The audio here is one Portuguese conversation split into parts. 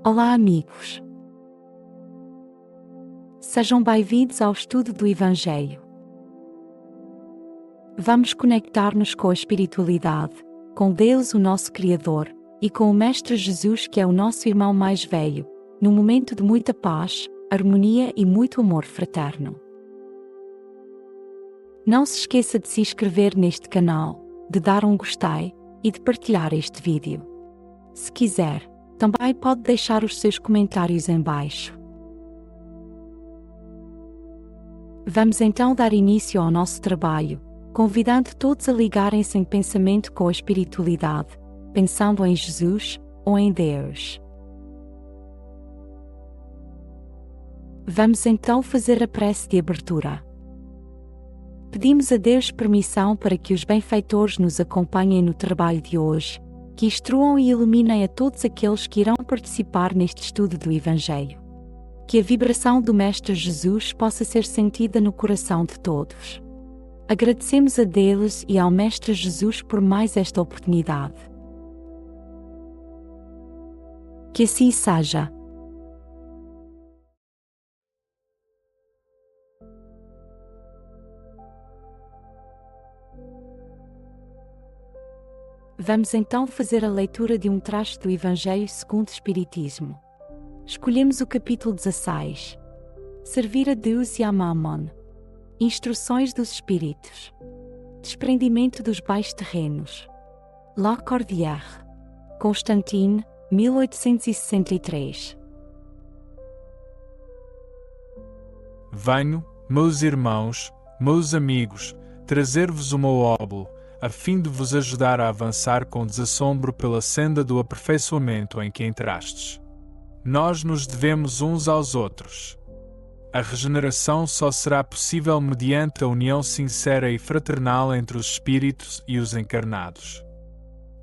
Olá, amigos. Sejam bem-vindos ao estudo do Evangelho. Vamos conectar-nos com a espiritualidade, com Deus, o nosso Criador, e com o Mestre Jesus, que é o nosso irmão mais velho, num momento de muita paz, harmonia e muito amor fraterno. Não se esqueça de se inscrever neste canal, de dar um gostei e de partilhar este vídeo. Se quiser, também pode deixar os seus comentários em baixo. Vamos então dar início ao nosso trabalho, convidando todos a ligarem-se em pensamento com a espiritualidade, pensando em Jesus ou em Deus. Vamos então fazer a prece de abertura. Pedimos a Deus permissão para que os benfeitores nos acompanhem no trabalho de hoje, que instruam e iluminem a todos aqueles que irão participar neste estudo do Evangelho. Que a vibração do Mestre Jesus possa ser sentida no coração de todos. Agradecemos a Deus e ao Mestre Jesus por mais esta oportunidade. Que assim seja. Vamos então fazer a leitura de um trecho do Evangelho segundo o Espiritismo. Escolhemos o capítulo 16. Servir a Deus e a Mammon. Instruções dos Espíritos. Desprendimento dos bens terrenos. La Cordière. Constantine, 1863. Venho, meus irmãos, meus amigos, trazer-vos o meu óbolo, a fim de vos ajudar a avançar com desassombro pela senda do aperfeiçoamento em que entrastes. Nós nos devemos uns aos outros. A regeneração só será possível mediante a união sincera e fraternal entre os espíritos e os encarnados.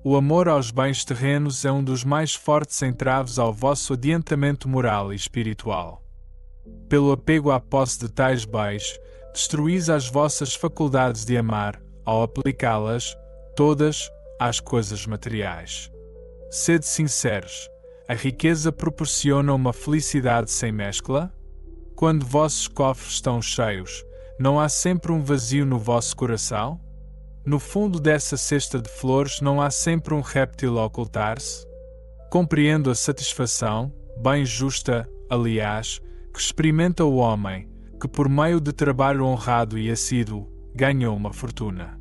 O amor aos bens terrenos é um dos mais fortes entraves ao vosso adiantamento moral e espiritual. Pelo apego à posse de tais bens, destruís as vossas faculdades de amar, ao aplicá-las, todas, às coisas materiais. Sede sinceros, a riqueza proporciona uma felicidade sem mescla? Quando vossos cofres estão cheios, não há sempre um vazio no vosso coração? No fundo dessa cesta de flores não há sempre um réptil a ocultar-se? Compreendo a satisfação, bem justa, aliás, que experimenta o homem, que por meio de trabalho honrado e assíduo, ganhou uma fortuna.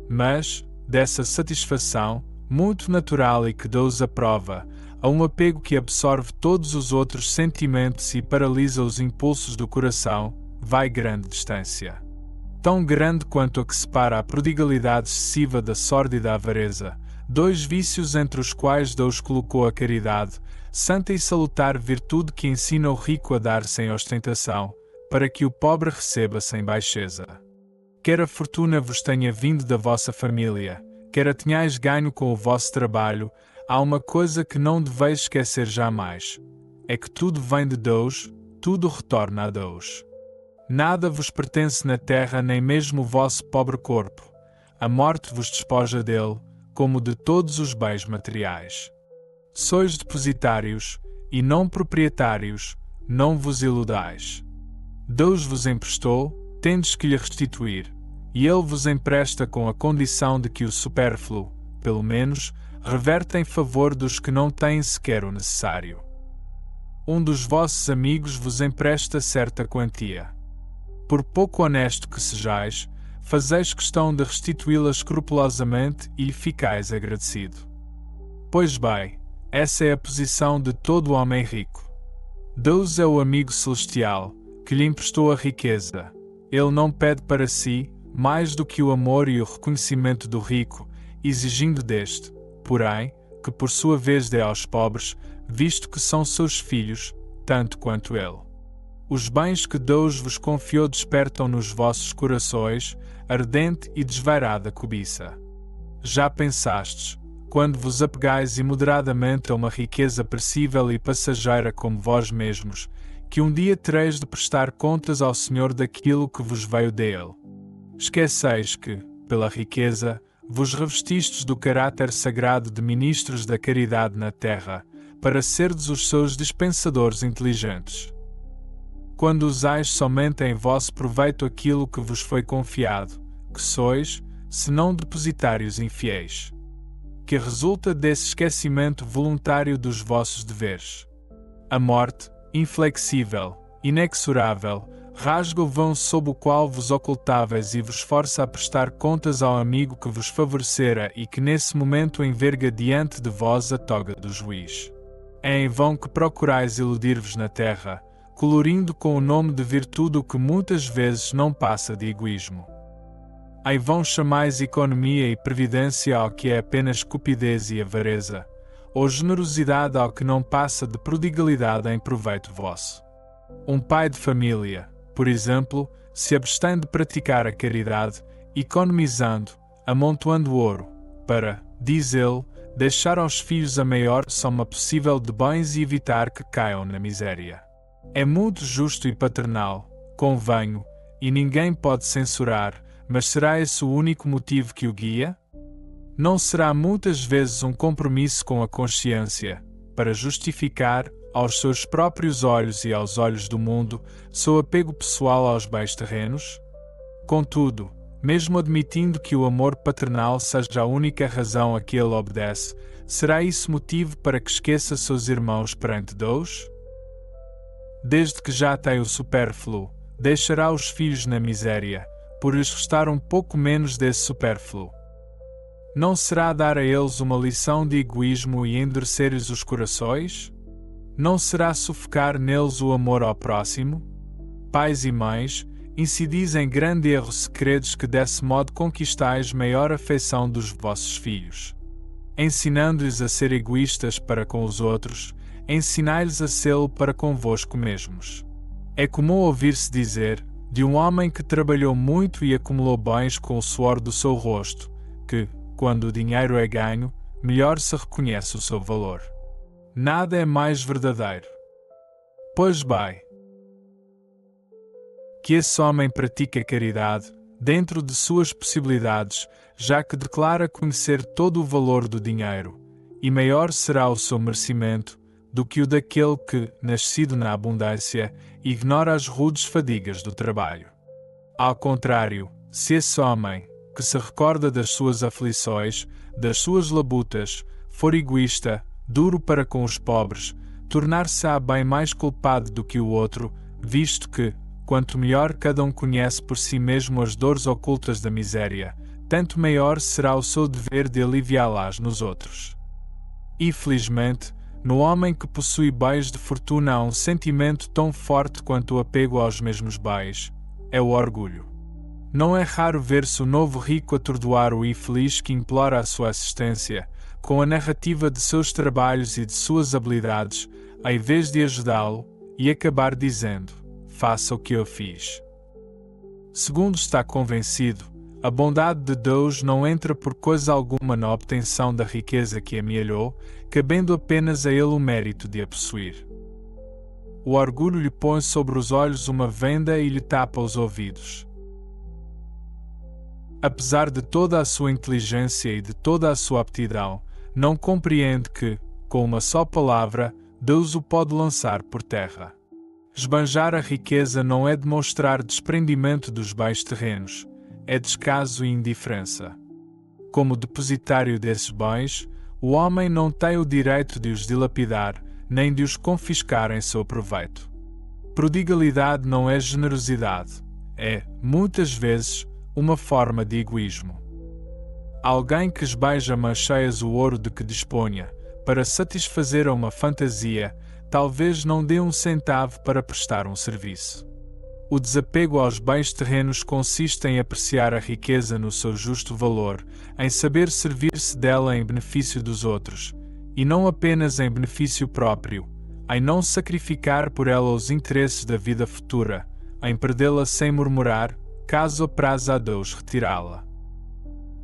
Mas, dessa satisfação, muito natural e que Deus aprova, há um apego que absorve todos os outros sentimentos e paralisa os impulsos do coração, vai grande distância. Tão grande quanto a que separa a prodigalidade excessiva da sórdida avareza, dois vícios entre os quais Deus colocou a caridade, santa e salutar virtude que ensina o rico a dar sem ostentação, para que o pobre receba sem baixeza. Quer a fortuna vos tenha vindo da vossa família, quer a tenhais ganho com o vosso trabalho, há uma coisa que não deveis esquecer jamais: é que tudo vem de Deus, tudo retorna a Deus. Nada vos pertence na terra, nem mesmo o vosso pobre corpo. A morte vos despoja dele, como de todos os bens materiais. Sois depositários, e não proprietários, não vos iludais. Deus vos emprestou, tendes que lhe restituir, e ele vos empresta com a condição de que o supérfluo, pelo menos, reverte em favor dos que não têm sequer o necessário. Um dos vossos amigos vos empresta certa quantia. Por pouco honesto que sejais, fazeis questão de restituí-la escrupulosamente e lhe ficais agradecido. Pois bem, essa é a posição de todo homem rico. Deus é o amigo celestial, que lhe emprestou a riqueza. Ele não pede para si mais do que o amor e o reconhecimento do rico, exigindo deste, porém, que por sua vez dê aos pobres, visto que são seus filhos, tanto quanto ele. Os bens que Deus vos confiou despertam nos vossos corações ardente e desvairada cobiça. Já pensastes, quando vos apegais imoderadamente a uma riqueza perecível e passageira como vós mesmos, que um dia tereis de prestar contas ao Senhor daquilo que vos veio dele? Esqueceis que, pela riqueza, vos revestistes do caráter sagrado de ministros da caridade na terra, para serdes os seus dispensadores inteligentes. Quando usais somente em vosso proveito aquilo que vos foi confiado, que sois, senão depositários infiéis, que resulta desse esquecimento voluntário dos vossos deveres. A morte, inflexível, inexorável, rasga o vão sob o qual vos ocultáveis e vos força a prestar contas ao amigo que vos favorecera e que nesse momento enverga diante de vós a toga do juiz. É em vão que procurais iludir-vos na terra, colorindo com o nome de virtude o que muitas vezes não passa de egoísmo. Em vão chamais economia e previdência ao que é apenas cupidez e avareza, ou generosidade ao que não passa de prodigalidade em proveito vosso. Um pai de família, por exemplo, se abstém de praticar a caridade, economizando, amontoando ouro, para, diz ele, deixar aos filhos a maior soma possível de bens e evitar que caiam na miséria. É muito justo e paternal, convenho, e ninguém pode censurar, mas será esse o único motivo que o guia? Não será muitas vezes um compromisso com a consciência, para justificar, aos seus próprios olhos e aos olhos do mundo, seu apego pessoal aos bens terrenos? Contudo, mesmo admitindo que o amor paternal seja a única razão a que ele obedece, será isso motivo para que esqueça seus irmãos perante Deus? Desde que já tem o supérfluo, deixará os filhos na miséria, por lhes restar um pouco menos desse supérfluo. Não será dar a eles uma lição de egoísmo e endurecer-lhes os corações? Não será sufocar neles o amor ao próximo? Pais e mães, incidis em grande erro se credes que desse modo conquistais maior afeição dos vossos filhos. Ensinando-lhes a ser egoístas para com os outros, ensinai-lhes a sê-lo para convosco mesmos. É comum ouvir-se dizer, de um homem que trabalhou muito e acumulou bens com o suor do seu rosto, que, quando o dinheiro é ganho, melhor se reconhece o seu valor. Nada é mais verdadeiro. Pois bem, que esse homem pratique a caridade, dentro de suas possibilidades, já que declara conhecer todo o valor do dinheiro, e maior será o seu merecimento do que o daquele que, nascido na abundância, ignora as rudes fadigas do trabalho. Ao contrário, se esse homem, que se recorda das suas aflições, das suas labutas, for egoísta, duro para com os pobres, tornar-se-á bem mais culpado do que o outro, visto que, quanto melhor cada um conhece por si mesmo as dores ocultas da miséria, tanto maior será o seu dever de aliviá-las nos outros. E, felizmente, no homem que possui bens de fortuna há um sentimento tão forte quanto o apego aos mesmos bens, é o orgulho. Não é raro ver-se o novo rico atordoar o infeliz que implora a sua assistência, com a narrativa de seus trabalhos e de suas habilidades, em vez de ajudá-lo, e acabar dizendo, faça o que eu fiz. Segundo está convencido, a bondade de Deus não entra por coisa alguma na obtenção da riqueza que amealhou, cabendo apenas a ele o mérito de a possuir. O orgulho lhe põe sobre os olhos uma venda e lhe tapa os ouvidos. Apesar de toda a sua inteligência e de toda a sua aptidão, não compreende que, com uma só palavra, Deus o pode lançar por terra. Esbanjar a riqueza não é demonstrar desprendimento dos bens terrenos, é descaso e indiferença. Como depositário desses bens, o homem não tem o direito de os dilapidar, nem de os confiscar em seu proveito. Prodigalidade não é generosidade, é, muitas vezes, uma forma de egoísmo. Alguém que esbeja mancheias o ouro de que disponha, para satisfazer a uma fantasia, talvez não dê um centavo para prestar um serviço. O desapego aos bens terrenos consiste em apreciar a riqueza no seu justo valor, em saber servir-se dela em benefício dos outros, e não apenas em benefício próprio, em não sacrificar por ela os interesses da vida futura, em perdê-la sem murmurar, caso apraze a Deus retirá-la.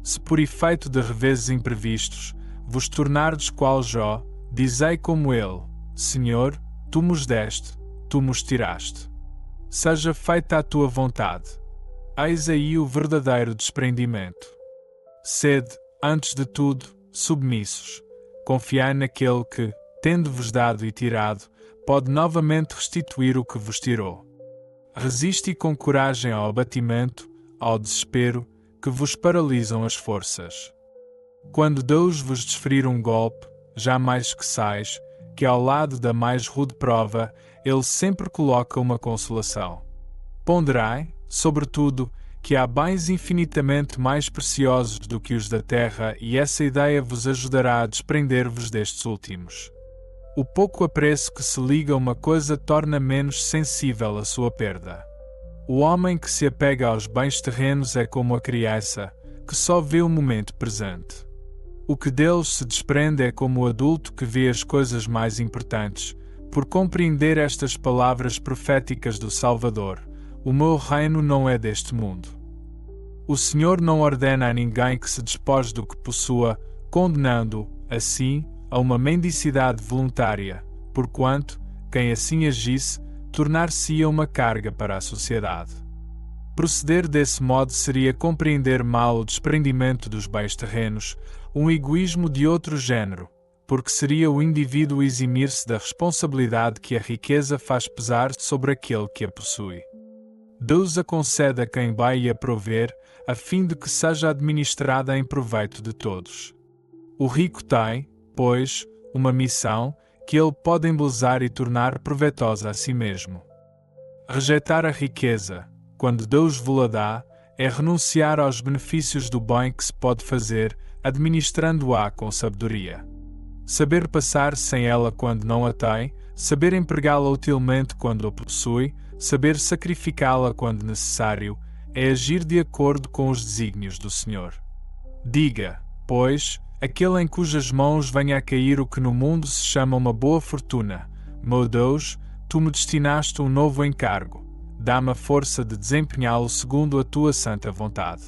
Se por efeito de reveses imprevistos, vos tornardes qual Jó, dizei como ele, Senhor, tu nos deste, tu nos tiraste. Seja feita a tua vontade. Eis aí o verdadeiro desprendimento. Sede, antes de tudo, submissos. Confiai naquele que, tendo-vos dado e tirado, pode novamente restituir o que vos tirou. Resiste com coragem ao abatimento, ao desespero, que vos paralisam as forças. Quando Deus vos desferir um golpe, jamais esqueçais que ao lado da mais rude prova, Ele sempre coloca uma consolação. Ponderai, sobretudo, que há bens infinitamente mais preciosos do que os da terra, e essa ideia vos ajudará a desprender-vos destes últimos. O pouco apreço que se liga a uma coisa torna menos sensível a sua perda. O homem que se apega aos bens terrenos é como a criança, que só vê o momento presente. O que deles se desprende é como o adulto que vê as coisas mais importantes, por compreender estas palavras proféticas do Salvador: o meu reino não é deste mundo. O Senhor não ordena a ninguém que se despoje do que possua, condenando-o, assim, a uma mendicidade voluntária, porquanto, quem assim agisse, tornar-se-ia uma carga para a sociedade. Proceder desse modo seria compreender mal o desprendimento dos bens terrenos, um egoísmo de outro género, porque seria o indivíduo eximir-se da responsabilidade que a riqueza faz pesar sobre aquele que a possui. Deus a concede a quem vai a prover, a fim de que seja administrada em proveito de todos. O rico tem, pois, uma missão que ele pode embelezar e tornar proveitosa a si mesmo. Rejeitar a riqueza, quando Deus vos-la dá, é renunciar aos benefícios do bem que se pode fazer, administrando-a com sabedoria. Saber passar sem ela quando não a tem, saber empregá-la utilmente quando a possui, saber sacrificá-la quando necessário, é agir de acordo com os desígnios do Senhor. Diga, pois, aquele em cujas mãos venha a cair o que no mundo se chama uma boa fortuna: meu Deus, tu me destinaste um novo encargo, dá-me a força de desempenhá-lo segundo a tua santa vontade.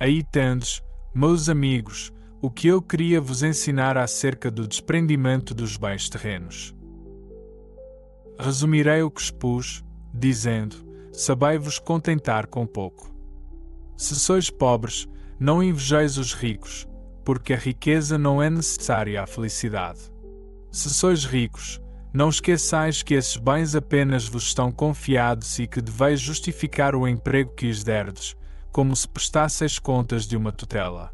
Aí tendes, meus amigos, o que eu queria vos ensinar acerca do desprendimento dos bens terrenos. Resumirei o que expus, dizendo: sabei-vos contentar com pouco. Se sois pobres, não invejeis os ricos, porque a riqueza não é necessária à felicidade. Se sois ricos, não esqueçais que esses bens apenas vos estão confiados e que deveis justificar o emprego que lhes derdes, como se prestasseis contas de uma tutela.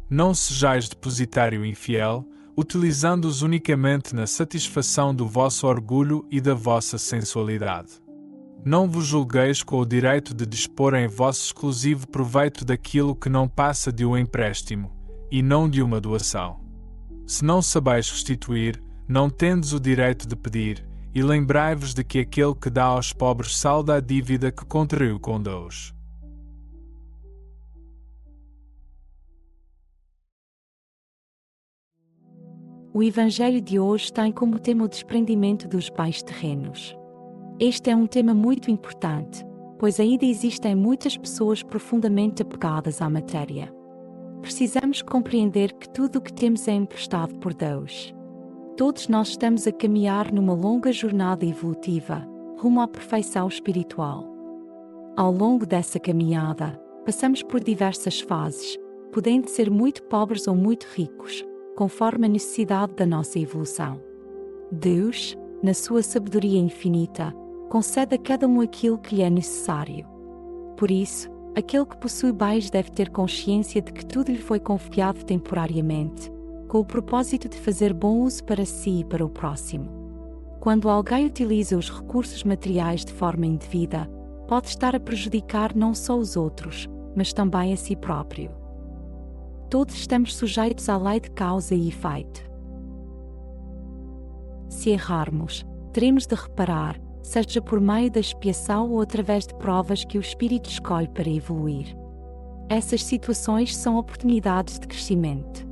Não sejais depositário infiel, utilizando-os unicamente na satisfação do vosso orgulho e da vossa sensualidade. Não vos julgueis com o direito de dispor em vosso exclusivo proveito daquilo que não passa de um empréstimo, e não de uma doação. Se não sabeis restituir, não tendes o direito de pedir, e lembrai-vos de que aquele que dá aos pobres salda a dívida que contraiu com Deus. O Evangelho de hoje tem como tema o desprendimento dos bens terrenos. Este é um tema muito importante, pois ainda existem muitas pessoas profundamente apegadas à matéria. Precisamos compreender que tudo o que temos é emprestado por Deus. Todos nós estamos a caminhar numa longa jornada evolutiva, rumo à perfeição espiritual. Ao longo dessa caminhada, passamos por diversas fases, podendo ser muito pobres ou muito ricos, conforme a necessidade da nossa evolução. Deus, na sua sabedoria infinita, concede a cada um aquilo que lhe é necessário. Por isso, aquele que possui bens deve ter consciência de que tudo lhe foi confiado temporariamente, com o propósito de fazer bom uso para si e para o próximo. Quando alguém utiliza os recursos materiais de forma indevida, pode estar a prejudicar não só os outros, mas também a si próprio. Todos estamos sujeitos à lei de causa e efeito. Se errarmos, teremos de reparar, seja por meio da expiação ou através de provas que o Espírito escolhe para evoluir. Essas situações são oportunidades de crescimento.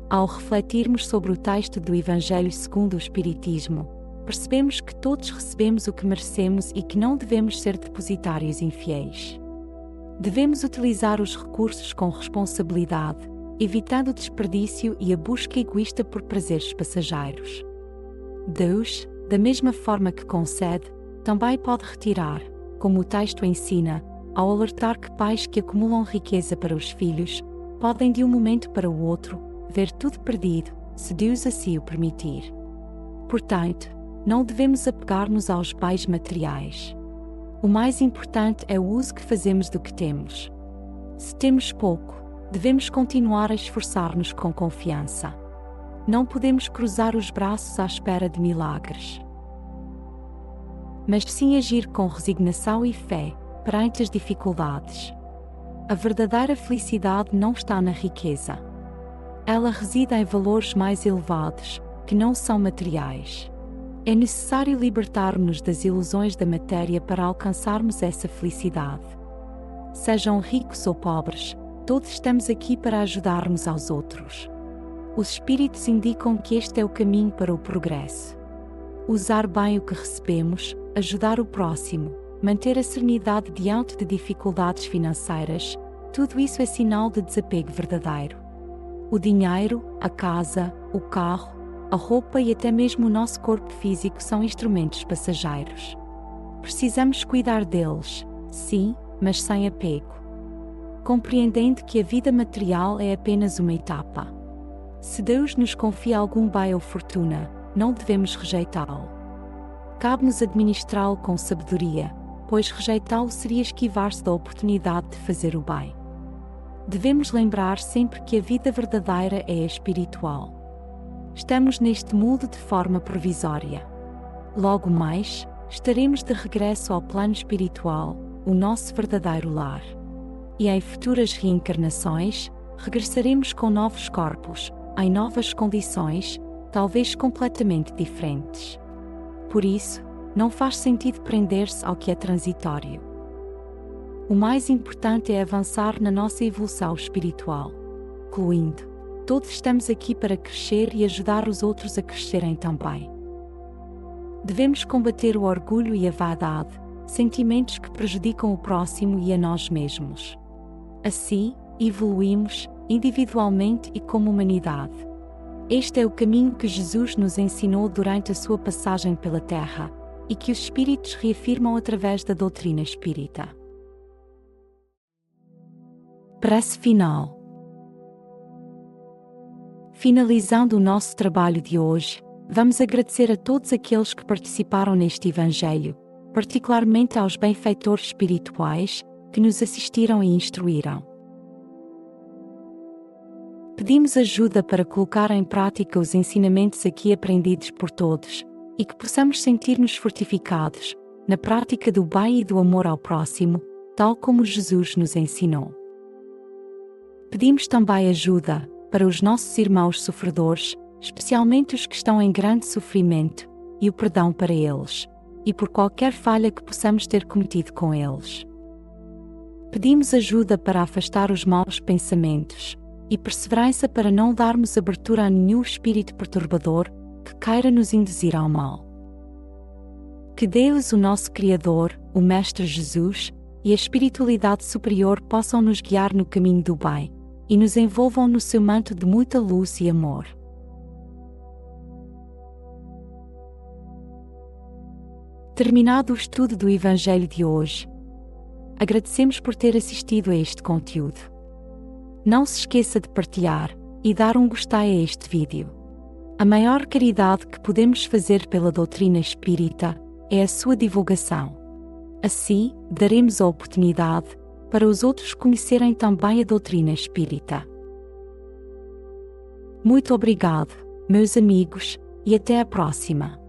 Ao refletirmos sobre o texto do Evangelho segundo o Espiritismo, percebemos que todos recebemos o que merecemos e que não devemos ser depositários infiéis. Devemos utilizar os recursos com responsabilidade, evitando o desperdício e a busca egoísta por prazeres passageiros. Deus, da mesma forma que concede, também pode retirar, como o texto ensina, ao alertar que pais que acumulam riqueza para os filhos, podem de um momento para o outro, ver tudo perdido, se Deus assim o permitir. Portanto, não devemos apegar-nos aos bens materiais. O mais importante é o uso que fazemos do que temos. Se temos pouco, devemos continuar a esforçar-nos com confiança. Não podemos cruzar os braços à espera de milagres, mas sim agir com resignação e fé perante as dificuldades. A verdadeira felicidade não está na riqueza. Ela reside em valores mais elevados, que não são materiais. É necessário libertar-nos das ilusões da matéria para alcançarmos essa felicidade. Sejam ricos ou pobres, todos estamos aqui para ajudar-nos aos outros. Os Espíritos indicam que este é o caminho para o progresso. Usar bem o que recebemos, ajudar o próximo, manter a serenidade diante de dificuldades financeiras, tudo isso é sinal de desapego verdadeiro. O dinheiro, a casa, o carro, a roupa e até mesmo o nosso corpo físico são instrumentos passageiros. Precisamos cuidar deles, sim, mas sem apego. Compreendendo que a vida material é apenas uma etapa. Se Deus nos confia algum bem ou fortuna, não devemos rejeitá-lo. Cabe-nos administrá-lo com sabedoria, pois rejeitá-lo seria esquivar-se da oportunidade de fazer o bem. Devemos lembrar sempre que a vida verdadeira é espiritual. Estamos neste mundo de forma provisória. Logo mais, estaremos de regresso ao plano espiritual, o nosso verdadeiro lar. E em futuras reencarnações, regressaremos com novos corpos, em novas condições, talvez completamente diferentes. Por isso, não faz sentido prender-se ao que é transitório. O mais importante é avançar na nossa evolução espiritual. Concluindo, todos estamos aqui para crescer e ajudar os outros a crescerem também. Devemos combater o orgulho e a vaidade, sentimentos que prejudicam o próximo e a nós mesmos. Assim, evoluímos, individualmente e como humanidade. Este é o caminho que Jesus nos ensinou durante a sua passagem pela Terra, e que os Espíritos reafirmam através da doutrina espírita. Prece final. Finalizando o nosso trabalho de hoje, vamos agradecer a todos aqueles que participaram neste Evangelho, particularmente aos benfeitores espirituais, que nos assistiram e instruíram. Pedimos ajuda para colocar em prática os ensinamentos aqui aprendidos por todos, e que possamos sentir-nos fortificados, na prática do bem e do amor ao próximo, tal como Jesus nos ensinou. Pedimos também ajuda para os nossos irmãos sofredores, especialmente os que estão em grande sofrimento, e o perdão para eles, e por qualquer falha que possamos ter cometido com eles. Pedimos ajuda para afastar os maus pensamentos, e perseverança para não darmos abertura a nenhum espírito perturbador que queira nos induzir ao mal. Que Deus, o nosso Criador, o Mestre Jesus, e a espiritualidade superior possam nos guiar no caminho do bem, e nos envolvam no seu manto de muita luz e amor. Terminado o estudo do Evangelho de hoje, agradecemos por ter assistido a este conteúdo. Não se esqueça de partilhar e dar um gostei a este vídeo. A maior caridade que podemos fazer pela doutrina espírita é a sua divulgação. Assim, daremos a oportunidade para os outros conhecerem também a doutrina espírita. Muito obrigado, meus amigos, e até a próxima.